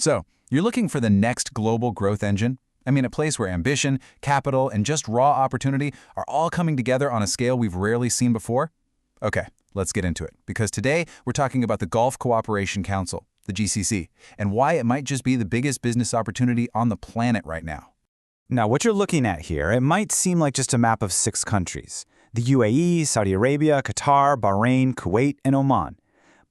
So, you're looking for the next global growth engine? I mean, a place where ambition, capital, and just raw opportunity are all coming together on a scale we've rarely seen before? Okay, let's get into it, because today we're talking about the Gulf Cooperation Council, the GCC, and why it might just be the biggest business opportunity on the planet right now. Now, what you're looking at here, it might seem like just a map of 6 countries: the UAE, Saudi Arabia, Qatar, Bahrain, Kuwait, and Oman.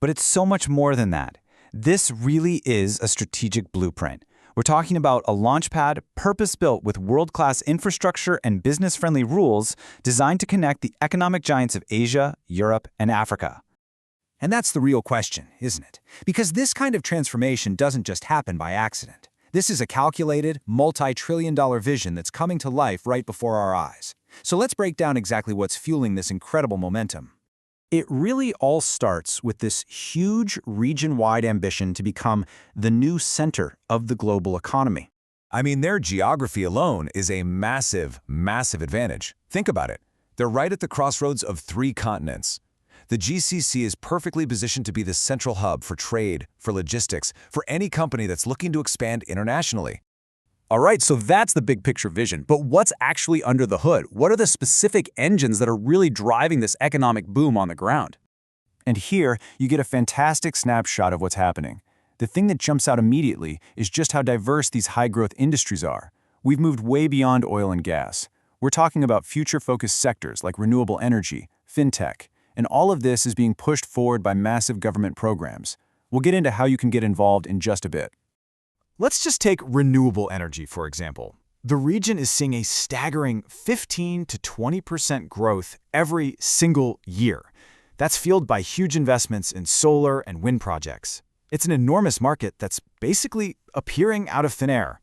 But it's so much more than that. This really is a strategic blueprint. We're talking about a launchpad purpose-built with world-class infrastructure and business-friendly rules designed to connect the economic giants of Asia, Europe, and Africa. And that's the real question, isn't it? Because this kind of transformation doesn't just happen by accident. This is a calculated, multi-trillion-dollar vision that's coming to life right before our eyes. So let's break down exactly what's fueling this incredible momentum. It really all starts with this huge region-wide ambition to become the new center of the global economy. I mean, their geography alone is a massive, massive advantage. Think about it. They're right at the crossroads of 3 continents. The GCC is perfectly positioned to be the central hub for trade, for logistics, for any company that's looking to expand internationally. All right, so that's the big picture vision. But what's actually under the hood? What are the specific engines that are really driving this economic boom on the ground? And here, you get a fantastic snapshot of what's happening. The thing that jumps out immediately is just how diverse these high-growth industries are. We've moved way beyond oil and gas. We're talking about future-focused sectors like renewable energy, FinTech, and all of this is being pushed forward by massive government programs. We'll get into how you can get involved in just a bit. Let's just take renewable energy, for example. The region is seeing a staggering 15 to 20% growth every single year. That's fueled by huge investments in solar and wind projects. It's an enormous market that's basically appearing out of thin air.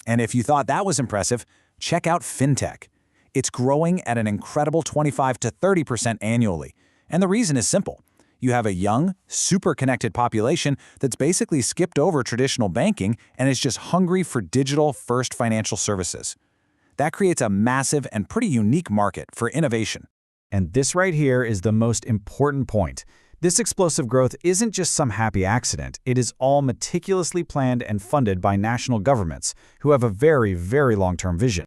And if you thought that was impressive, check out FinTech. It's growing at an incredible 25 to 30% annually. And the reason is simple. You have a young, super connected population that's basically skipped over traditional banking and is just hungry for digital-first financial services. That creates a massive and pretty unique market for innovation. And this right here is the most important point. This explosive growth isn't just some happy accident. It is all meticulously planned and funded by national governments who have a very, very long-term vision.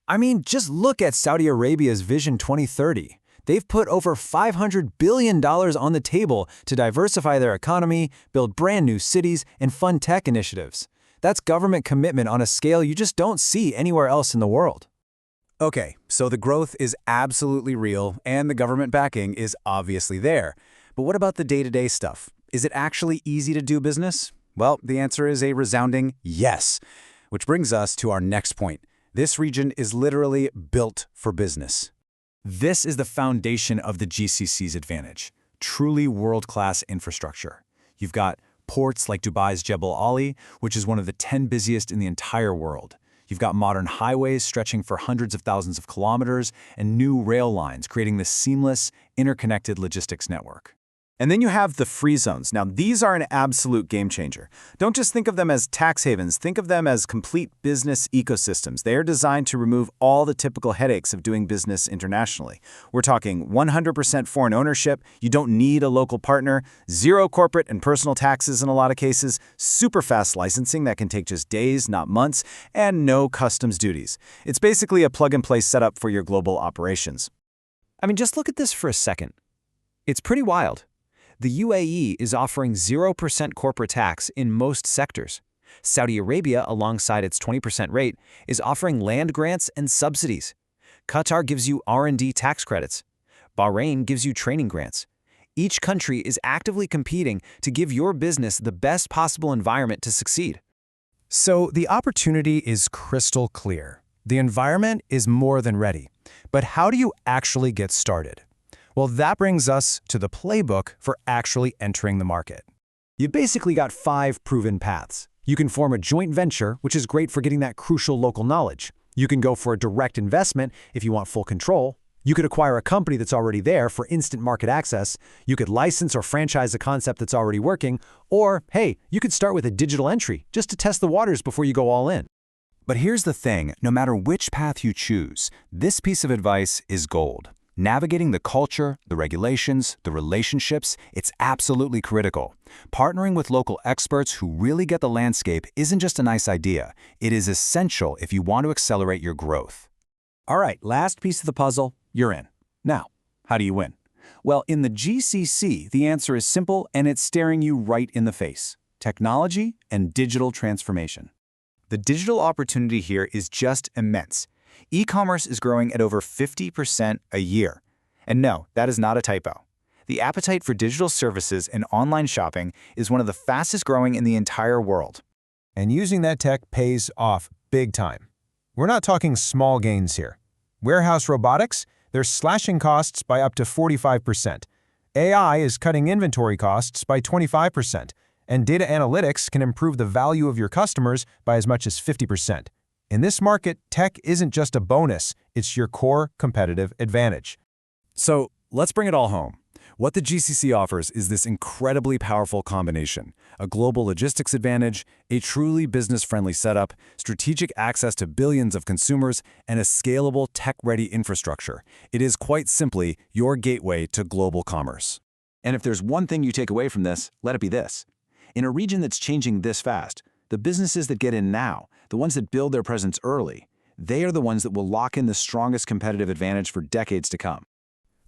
I mean, just look at Saudi Arabia's Vision 2030. They've put over $500 billion on the table to diversify their economy, build brand new cities, and fund tech initiatives. That's government commitment on a scale you just don't see anywhere else in the world. Okay, so the growth is absolutely real, and the government backing is obviously there. But what about the day-to-day stuff? Is it actually easy to do business? Well, the answer is a resounding yes. Which brings us to our next point. This region is literally built for business. This is the foundation of the GCC's advantage, truly world-class infrastructure. You've got ports like Dubai's Jebel Ali, which is one of the 10 busiest in the entire world. You've got modern highways stretching for hundreds of thousands of kilometers and new rail lines creating this seamless, interconnected logistics network. And then you have the free zones. Now, these are an absolute game changer. Don't just think of them as tax havens. Think of them as complete business ecosystems. They are designed to remove all the typical headaches of doing business internationally. We're talking 100% foreign ownership. You don't need a local partner. 0 corporate and personal taxes in a lot of cases. Super fast licensing that can take just days, not months. And no customs duties. It's basically a plug-and-play setup for your global operations. I mean, just look at this for a second. It's pretty wild. The UAE is offering 0% corporate tax in most sectors. Saudi Arabia, alongside its 20% rate, is offering land grants and subsidies. Qatar gives you R&D tax credits. Bahrain gives you training grants. Each country is actively competing to give your business the best possible environment to succeed. So the opportunity is crystal clear. The environment is more than ready. But how do you actually get started? Well, that brings us to the playbook for actually entering the market. You've basically got 5 proven paths. You can form a joint venture, which is great for getting that crucial local knowledge. You can go for a direct investment if you want full control. You could acquire a company that's already there for instant market access. You could license or franchise a concept that's already working. Or, hey, you could start with a digital entry just to test the waters before you go all in. But here's the thing, no matter which path you choose, this piece of advice is gold. Navigating the culture, the regulations, the relationships, it's absolutely critical. Partnering with local experts who really get the landscape isn't just a nice idea. It is essential if you want to accelerate your growth. All right, last piece of the puzzle, you're in. Now, how do you win? Well, in the GCC, the answer is simple and it's staring you right in the face. Technology and digital transformation. The digital opportunity here is just immense. E-commerce is growing at over 50% a year. And no, that is not a typo. The appetite for digital services and online shopping is one of the fastest growing in the entire world. And using that tech pays off big time. We're not talking small gains here. Warehouse robotics, they're slashing costs by up to 45%. AI is cutting inventory costs by 25%. And data analytics can improve the value of your customers by as much as 50%. In this market, tech isn't just a bonus, it's your core competitive advantage. So let's bring it all home. What the GCC offers is this incredibly powerful combination: a global logistics advantage, a truly business-friendly setup, strategic access to billions of consumers, and a scalable tech-ready infrastructure. It is quite simply your gateway to global commerce. And if there's one thing you take away from this, let it be this. In a region that's changing this fast, the businesses that get in now, the ones that build their presence early, they are the ones that will lock in the strongest competitive advantage for decades to come.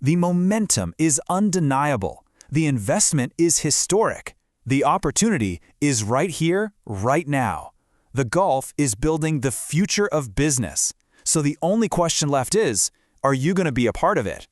The momentum is undeniable. The investment is historic. The opportunity is right here, right now. The Gulf is building the future of business. So the only question left is, are you going to be a part of it?